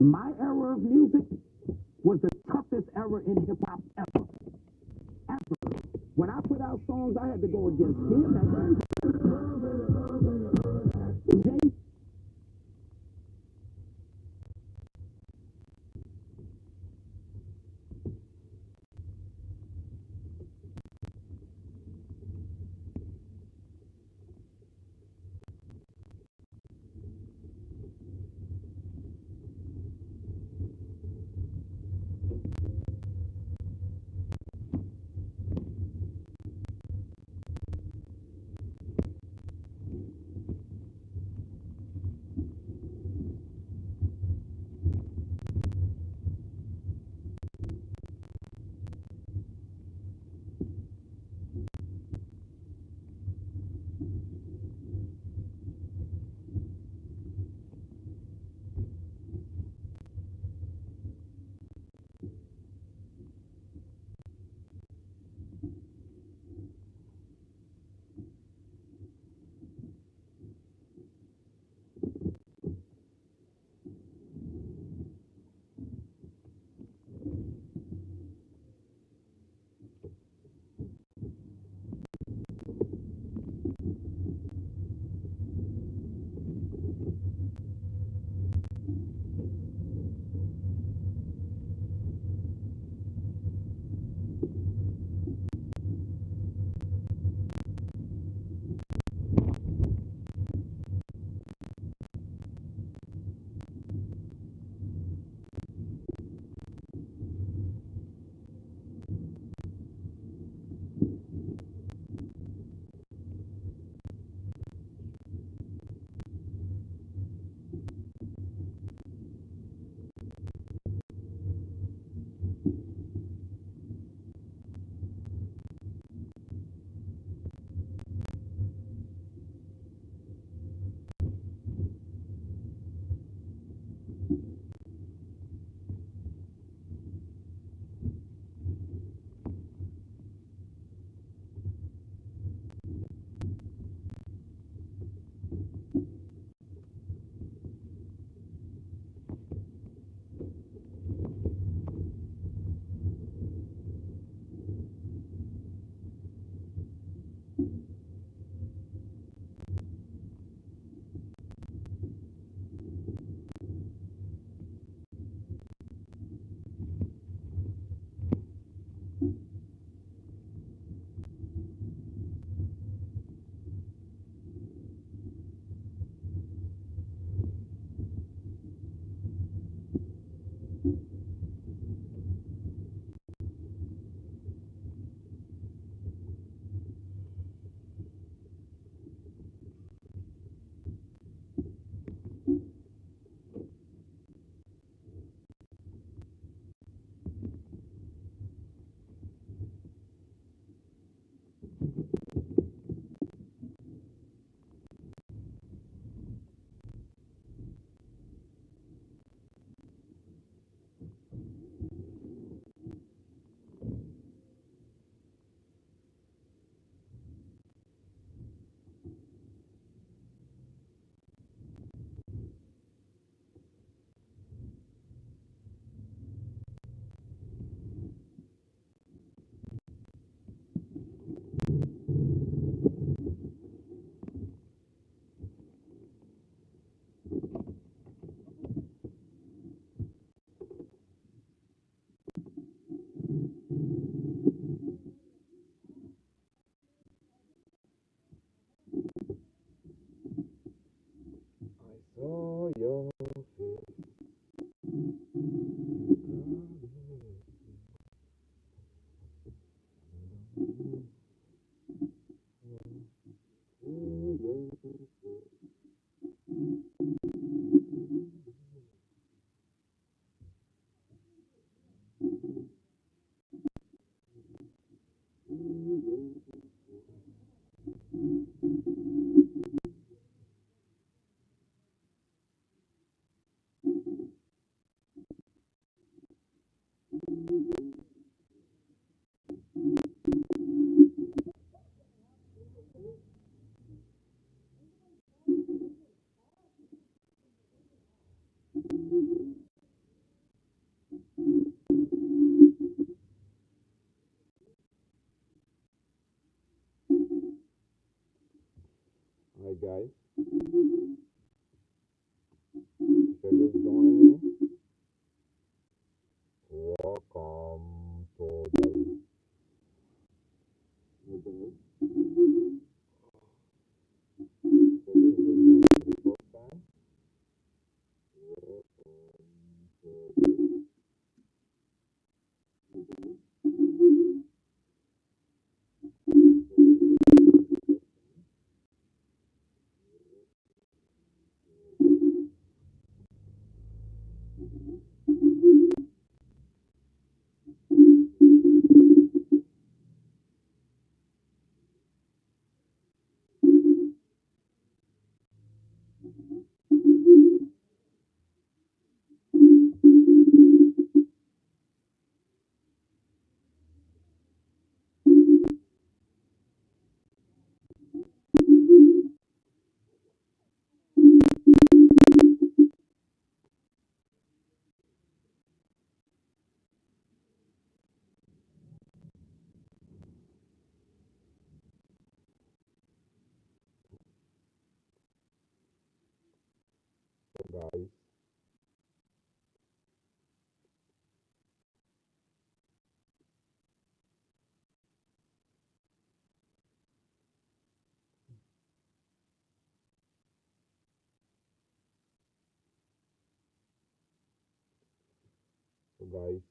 My era of music was the toughest era in hip hop ever. Ever. When I put out songs, I had to go against DMX, Jay. guys. If you're just joining, welcome to the first time. So guys, so guys,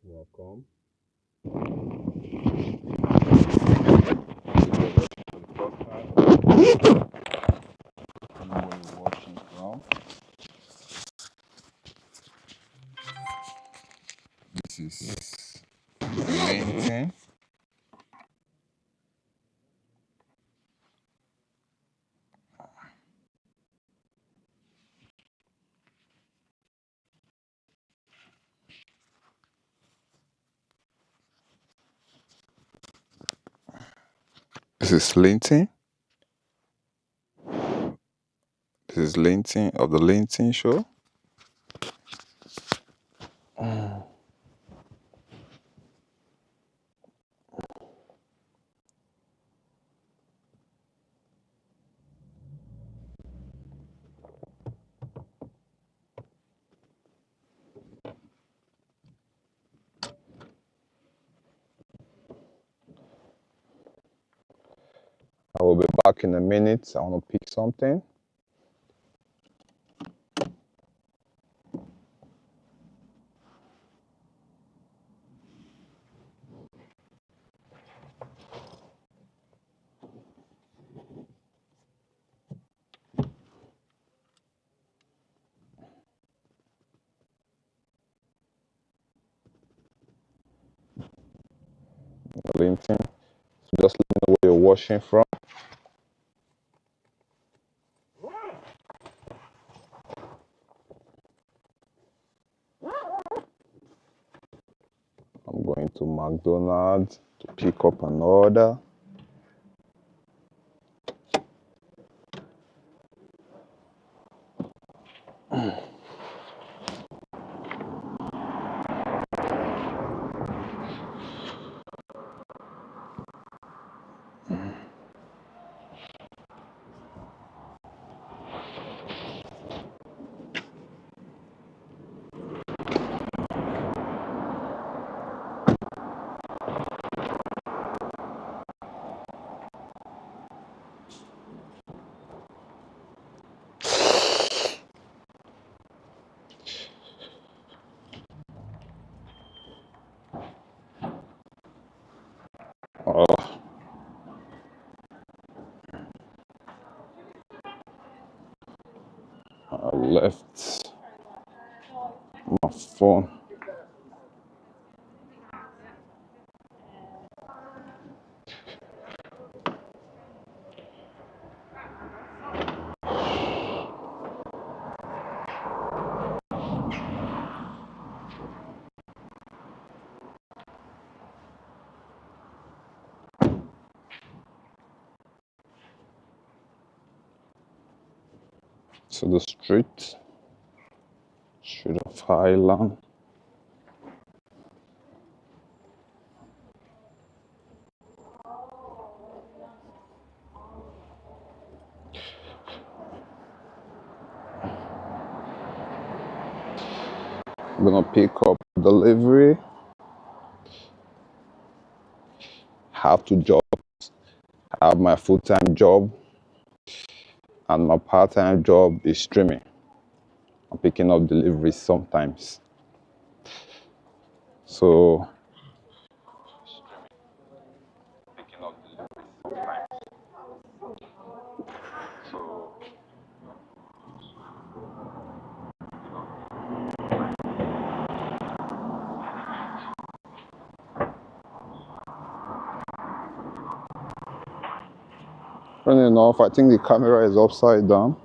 welcome. For the first time, I know where you're watching from. This is LinkedIn. This is LinkedIn. This is LinkedIn of the LinkedIn show. I will be back in a minute. I want to pick something. LinkedIn. So just let me know where you're watching from. I'm going to McDonald's to pick up an order. Oh, I left my phone. To the street of Highland. I'm gonna pick up delivery. Have two jobs. I have my full-time job and my part-time job is streaming. I'm picking up deliveries sometimes. So picking up deliveries sometimes. So funny enough, I think the camera is upside down.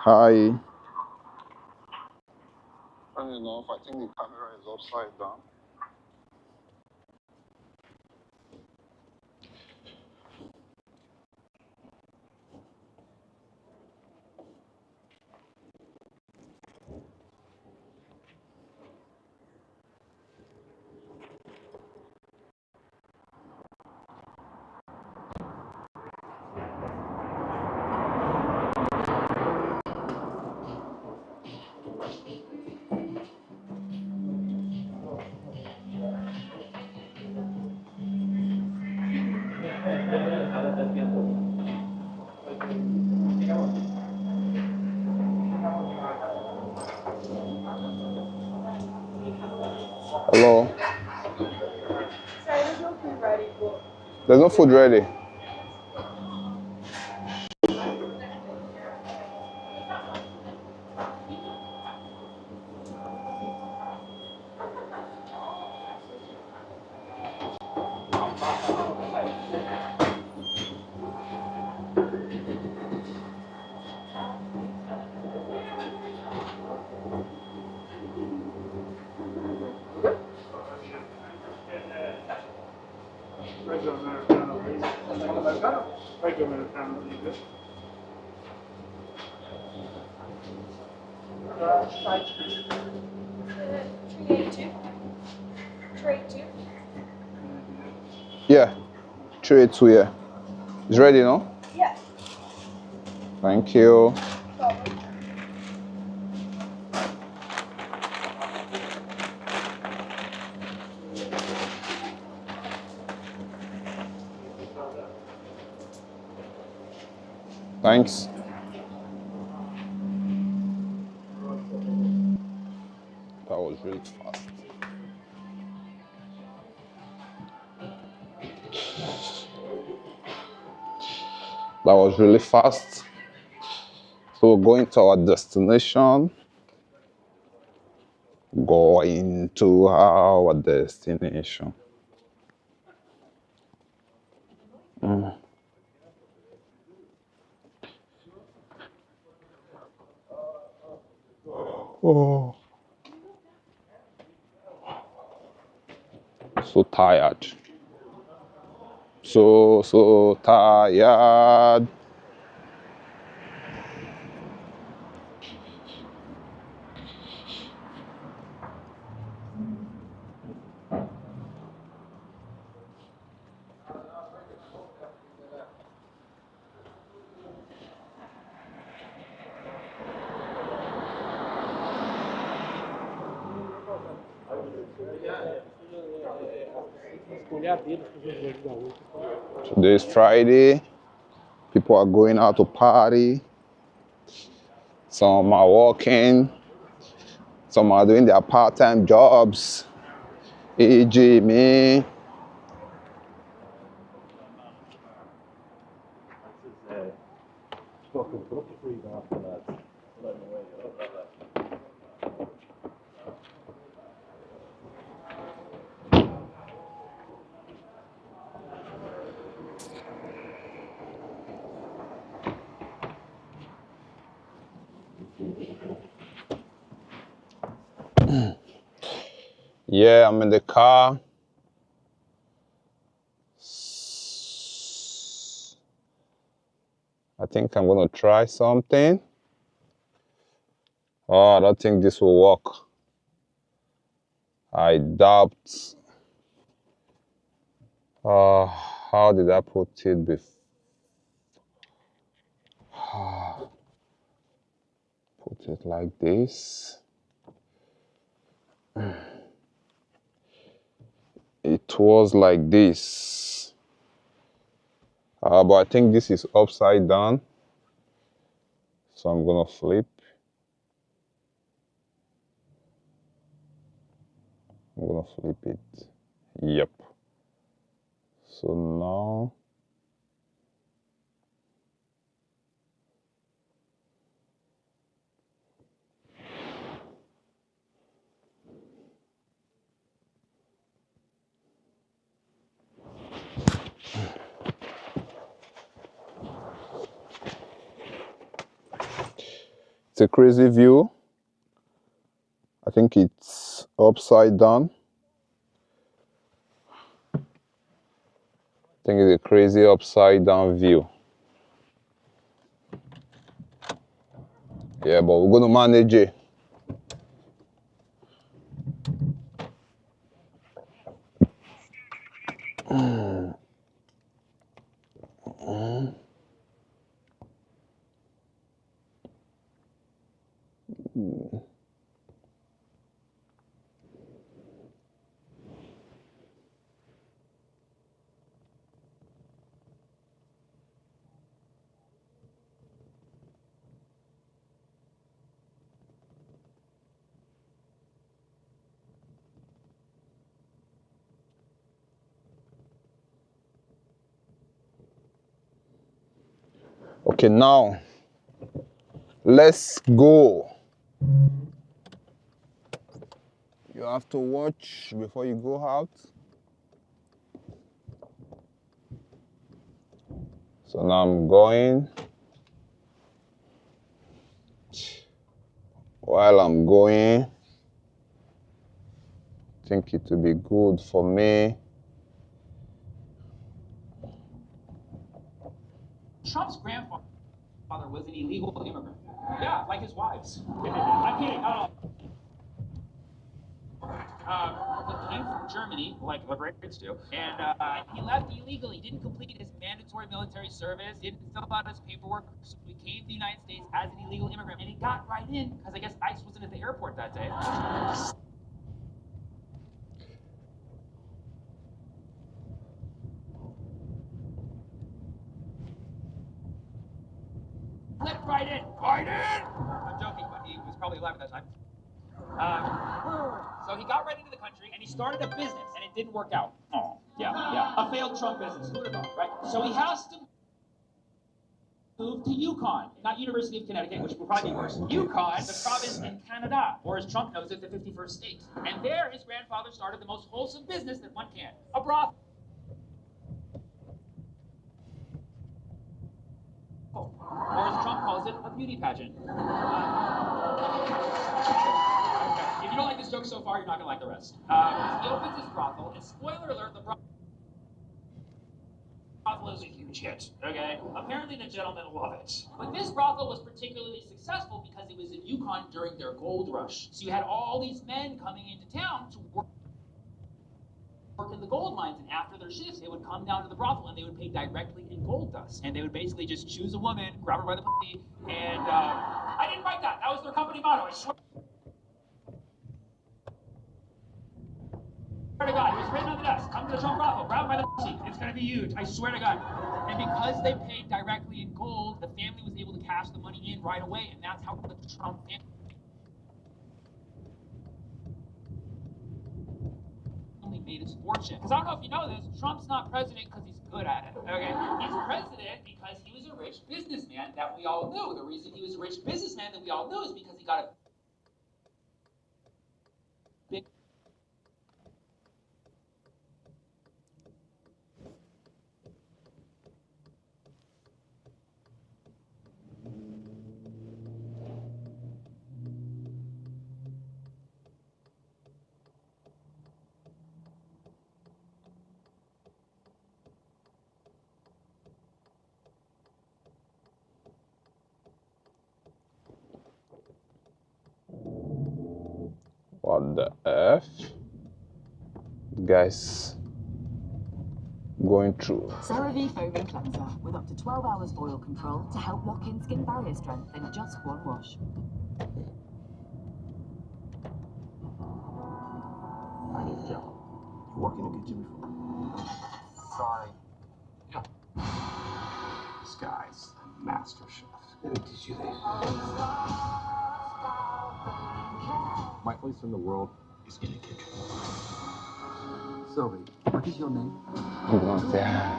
Hi. Funny enough, I think the camera is upside down. Hello. Sorry, there's no food ready. There's no food ready. Regular Americano, please. Americano? Regular Americano, please. Try 382. 382. Yeah. 382, yeah. It's ready, no? Yeah. Thank you. Problem. Thanks. That was really fast. That was really fast. So we're going to our destination. Going to our destination. Oh. So tired. So tired. Today is Friday. People are going out to party. Some are working. Some are doing their part-time jobs. E.g. me. Yeah, I'm in the car. I think I'm gonna try something. Oh, I don't think this will work. I doubt. How did I put it before? Put it like this. It was like this. But I think this is upside down. So I'm gonna flip. I'm gonna flip it. Yep. So now it's a crazy view. I think it's upside down. I think it's a crazy upside down view. Yeah, but we're gonna manage it. Okay, now let's go. You have to watch before you go out. So now I'm going. While I'm going, I think it will be good for me. Trump's grandfather was an illegal immigrant. Yeah, like his wives. I'm kidding, not all. He came from Germany, like immigrants do, and he left illegally. Didn't complete his mandatory military service, didn't fill out his paperwork, so he came to the United States as an illegal immigrant, and he got right in because I guess ICE wasn't at the airport that day. Slipped right in. Right in! I'm joking, but he was probably alive at that time. So he got right into the country and he started a business and it didn't work out. Oh, yeah. A failed Trump business. Who would have thought, right? So he has to move to Yukon, not University of Connecticut, which would probably be worse. Yukon, the province in Canada, or as Trump knows it, the 51st state. And there his grandfather started the most wholesome business that one can, a brothel. Or as Trump calls it, a beauty pageant. If you don't like this joke so far, you're not going to like the rest. He opens his brothel, and spoiler alert, the brothel is a huge hit, okay? Apparently the gentlemen love it. But this brothel was particularly successful because it was in Yukon during their gold rush. So you had all these men coming into town to work in the gold mines, and after their shifts, they would come down to the brothel and they would pay directly in gold dust. And they would basically just choose a woman, grab her by the pussy, and I didn't write that. That was their company motto, I swear to God, it was written on the desk. Come to the Trump brothel, grab her by the pussy. It's gonna be huge, I swear to God. And because they paid directly in gold, the family was able to cash the money in right away, and that's how the Trump family made his fortune. Because I don't know if you know this, Trump's not president because he's good at it, okay? He's president because he was a rich businessman that we all knew. The reason he was a rich businessman that we all knew is because he got a big What the F? Guys, going through. CeraVe foaming cleanser with up to 12 hours oil control to help lock in skin barrier strength in just one wash. meet you before. Sorry. Yeah. This guy's a master chef. Let me teach you this. My place in the world is in a kitchen. Sylvie, what is your name? I'm gonna say hi.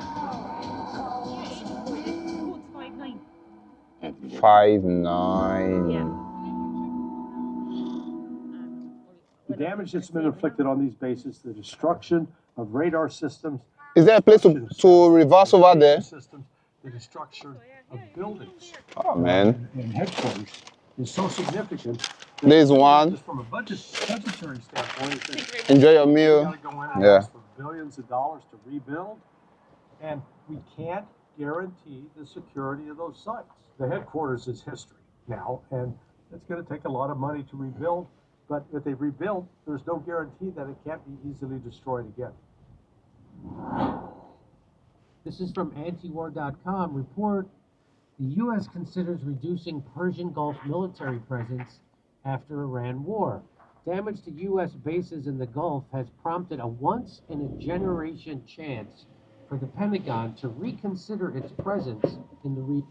5'9". The damage that's been inflicted on these bases, the destruction of radar systems. Is there a place to reverse over there? Systems, the destruction of buildings. Oh man. And headquarters is so significant. There's one. Just from a budgetary standpoint, Enjoy your meal. We gotta go in and ask for billions of dollars to rebuild, and we can't guarantee the security of those sites. The headquarters is history now, and it's going to take a lot of money to rebuild. But if they rebuild, there's no guarantee that it can't be easily destroyed again. This is from antiwar.com. Report: the U.S. considers reducing Persian Gulf military presence after Iran war. Damage to U.S. bases in the Gulf has prompted a once-in-a-generation chance for the Pentagon to reconsider its presence in the region.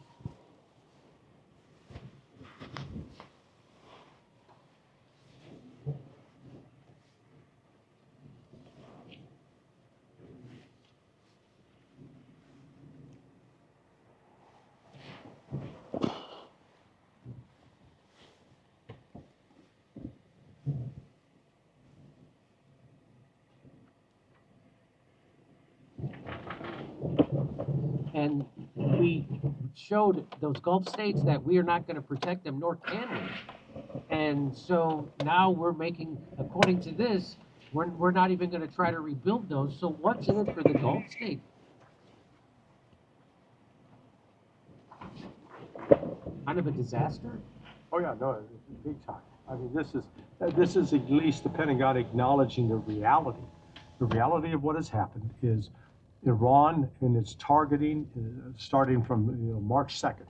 And we showed those Gulf states that we are not going to protect them, nor can we. And so now we're making, according to this, we're not even going to try to rebuild those. So what's in it for the Gulf states? Kind of a disaster? Oh yeah, no, it's big time. I mean, this is at least the Pentagon acknowledging the reality. The reality of what has happened is Iran in its targeting, starting from March 2nd,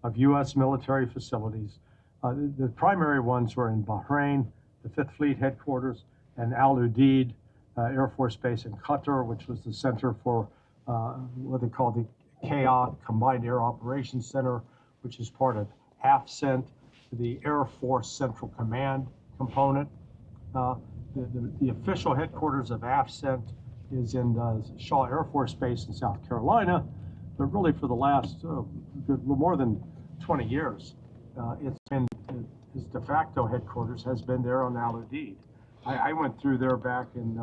of U.S. military facilities. The primary ones were in Bahrain, the 5th Fleet headquarters, and Al Udeid Air Force Base in Qatar, which was the center for what they call the KA, Combined Air Operations Center, which is part of AFCENT, the Air Force Central Command component. The official headquarters of AFCENT is in Shaw Air Force Base in South Carolina, but really for the last more than 20 years, it's been its de facto headquarters has been there on Al Udeid. I went through there back in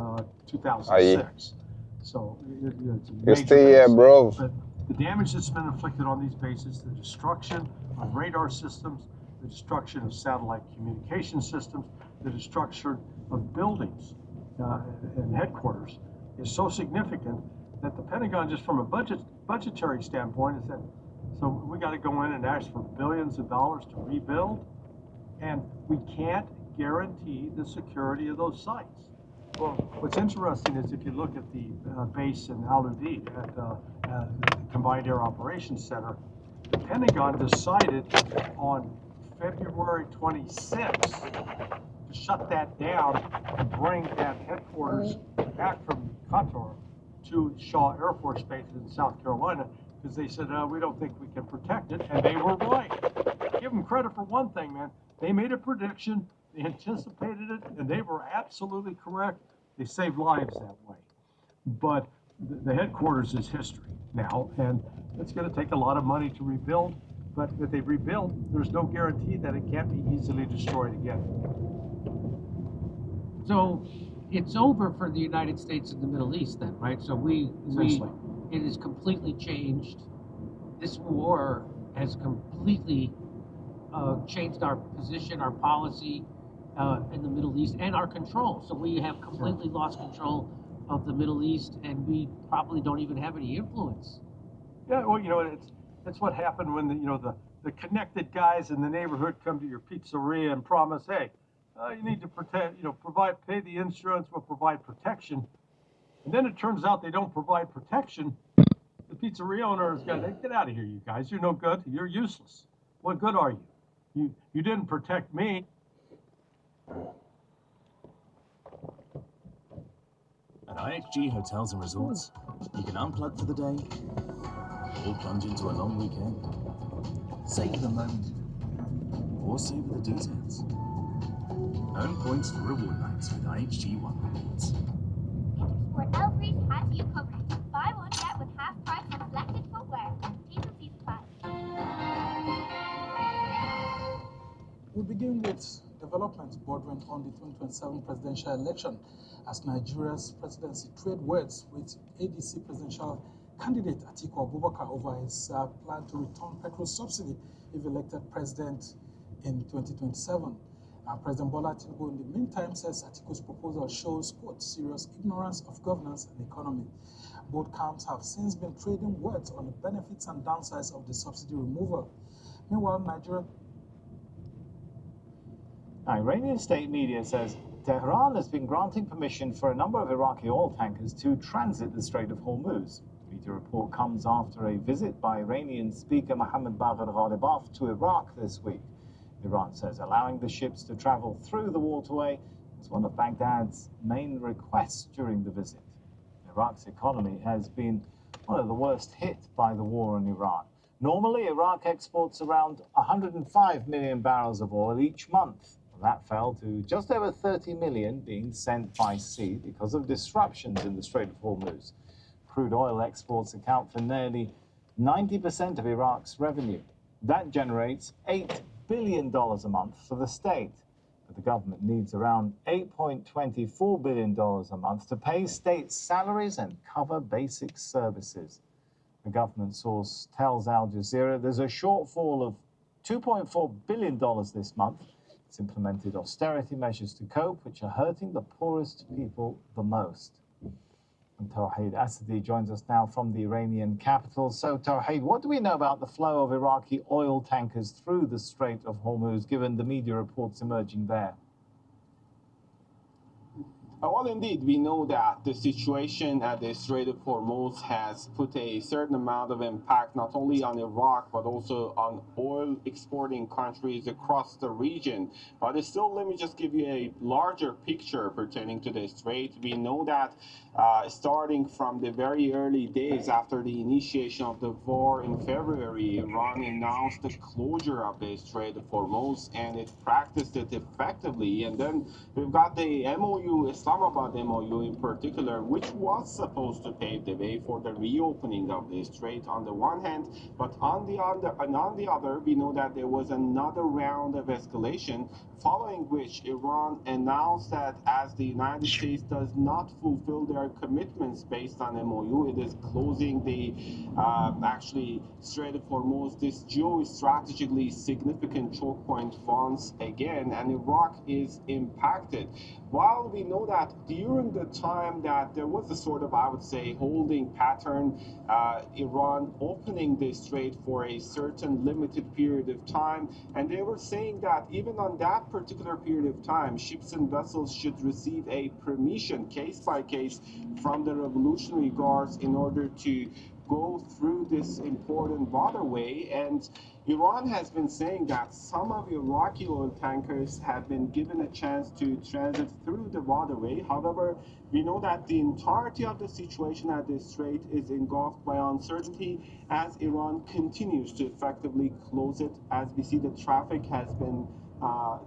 2006, so it's a major stay here, base. bro. But the damage that's been inflicted on these bases, the destruction of radar systems, the destruction of satellite communication systems, the destruction of buildings and headquarters, is so significant that the Pentagon, just from a budgetary standpoint, is that so we got to go in and ask for billions of dollars to rebuild, and we can't guarantee the security of those sites. Well, what's interesting is if you look at the base in Al Udeid at the Combined Air Operations Center, the Pentagon decided on February 26th to shut that down and bring that headquarters back from Qatar to Shaw Air Force Base in South Carolina, because they said, we don't think we can protect it, and they were right. Give them credit for one thing, man. They made a prediction, they anticipated it, and they were absolutely correct. They saved lives that way. But the headquarters is history now, and it's going to take a lot of money to rebuild, but if they rebuild, there's no guarantee that it can't be easily destroyed again. So it's over for the United States and the Middle East then, right? So it is completely changed. This war has completely changed our position, our policy in the Middle East, and our control. So we have completely lost control of the Middle East, and we probably don't even have any influence. Yeah, well, it's what happened when the connected guys in the neighborhood come to your pizzeria and promise, hey, you need to pay the insurance, we'll provide protection. And then it turns out they don't provide protection. The pizzeria owner is going to get out of here, you guys. You're no good. You're useless. What good are you? You didn't protect me. And I IHG Hotels and Resorts, you can unplug for the day or plunge into a long weekend. Savor the moment or savor the details. Earn points for reward nights with IHG One Rewards. Intersport Elbreeze has you covered. Buy one, get one half price on selected footwear. T's and C's apply. We'll begin with developments bordering on the 2027 presidential election as Nigeria's presidency trade words with ADC presidential candidate Atiku Abubakar over his plan to return petrol subsidy if elected president in 2027. President Bola Tinubu, in the meantime, says Atiku's proposal shows, quote, serious ignorance of governance and economy. Both camps have since been trading words on the benefits and downsides of the subsidy removal. Meanwhile, Nigeria. Iranian state media says Tehran has been granting permission for a number of Iraqi oil tankers to transit the Strait of Hormuz. The media report comes after a visit by Iranian Speaker Mohammad Bagher Ghalibaf to Iraq this week. Iran says allowing the ships to travel through the waterway was one of Baghdad's main requests during the visit. Iraq's economy has been one of the worst hit by the war in Iran. Normally, Iraq exports around 105 million barrels of oil each month. That fell to just over 30 million being sent by sea because of disruptions in the Strait of Hormuz. Crude oil exports account for nearly 90% of Iraq's revenue. That generates $8 billion a month for the state. But the government needs around $8.24 billion a month to pay state salaries and cover basic services. The government source tells Al Jazeera there's a shortfall of $2.4 billion this month. It's implemented austerity measures to cope, which are hurting the poorest people the most. And Tawheed Asadi joins us now from the Iranian capital. So, Tawheed, what do we know about the flow of Iraqi oil tankers through the Strait of Hormuz, given the media reports emerging there? Well, indeed, we know that the situation at the Strait of Hormuz has put a certain amount of impact not only on Iraq, but also on oil exporting countries across the region. But still, let me just give you a larger picture pertaining to the Strait. We know that starting from the very early days after the initiation of the war in February, Iran announced the closure of the Strait of Hormuz, and it practiced it effectively. And then we've got the MOU, Islamabad MOU in particular, which was supposed to pave the way for the reopening of the strait on the one hand, but on the other, we know that there was another round of escalation, following which Iran announced that as the United States does not fulfill their commitments based on MOU, it is closing the actually Strait of Hormuz, this geostrategically significant choke point once again, and Iraq is impacted. While we know that during the time that there was a sort of, I would say, holding pattern, Iran opening the strait for a certain limited period of time, and they were saying that even on that particular period of time, ships and vessels should receive a permission, case by case, from the Revolutionary Guards in order to go through this important waterway. And Iran has been saying that some of Iraqi oil tankers have been given a chance to transit through the waterway. However, we know that the entirety of the situation at this strait is engulfed by uncertainty as Iran continues to effectively close it. As we see, the traffic has been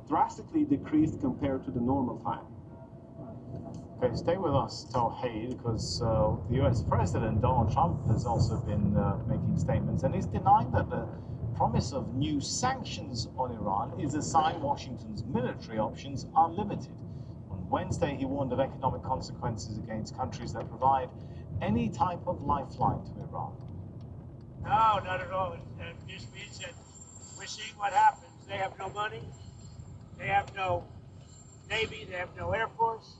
drastically decreased compared to the normal time. Okay, stay with us, Tawheed, because the US President Donald Trump has also been making statements, and he's denying that the promise of new sanctions on Iran is a sign Washington's military options are limited. On Wednesday, he warned of economic consequences against countries that provide any type of lifeline to Iran. No, not at all. It just means that we're seeing what happens. They have no money. They have no Navy. They have no Air Force.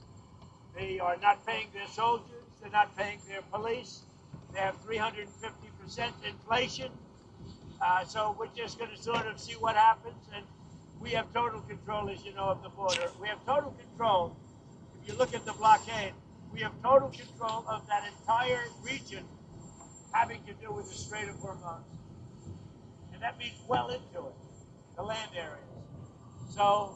They are not paying their soldiers. They're not paying their police. They have 350% inflation. So we're just going to sort of see what happens. And we have total control, as you know, of the border. We have total control. If you look at the blockade, we have total control of that entire region having to do with the Strait of Hormuz. And that means well into it, the land areas. So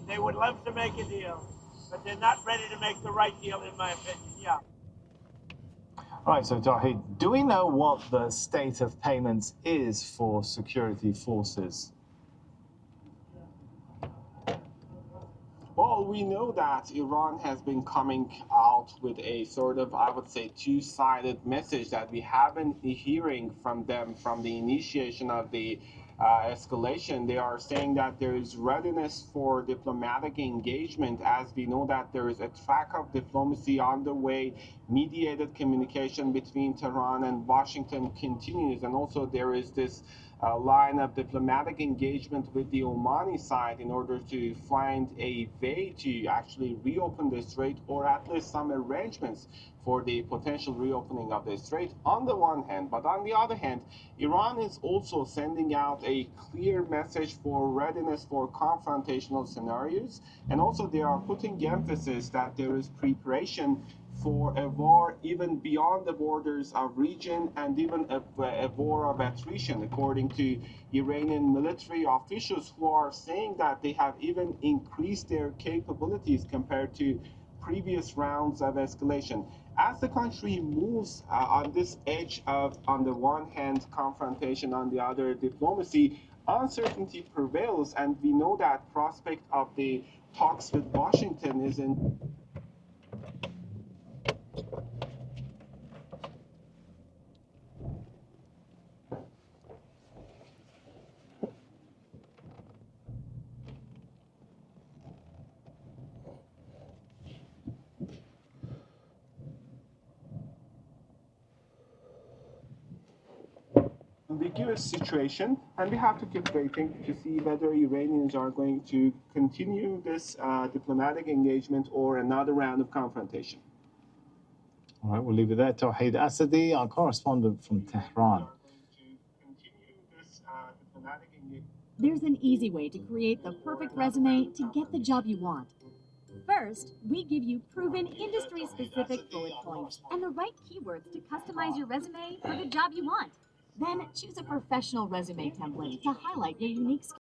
they would love to make a deal. but they're not ready to make the right deal, in my opinion. Yeah. All right, so Tawhid, do we know what the state of payments is for security forces? Well, we know that Iran has been coming out with a sort of, I would say, two-sided message that we haven't been hearing from them from the initiation of the escalation. They are saying that there is readiness for diplomatic engagement, as we know that there is a track of diplomacy underway. Mediated communication between Tehran and Washington continues, and also there is this line of diplomatic engagement with the Omani side in order to find a way to actually reopen the strait, or at least some arrangements for the potential reopening of the strait on the one hand. But on the other hand, Iran is also sending out a clear message for readiness for confrontational scenarios, and also they are putting emphasis that there is preparation for a war even beyond the borders of region, and even a war of attrition, according to Iranian military officials, who are saying that they have even increased their capabilities compared to previous rounds of escalation. As the country moves on this edge of, on the one hand, confrontation, on the other, diplomacy, uncertainty prevails, and we know that prospect of the talks with Washington is in. Ambiguous situation, and we have to keep waiting to see whether Iranians are going to continue this diplomatic engagement or another round of confrontation. All right, we'll leave it there. Tawhid Asadi, our correspondent from Tehran. There's an easy way to create the perfect resume to get the job you want. First, we give you proven industry-specific bullet points and the right keywords to customize your resume for the job you want. Then choose a professional resume template to highlight your unique skills.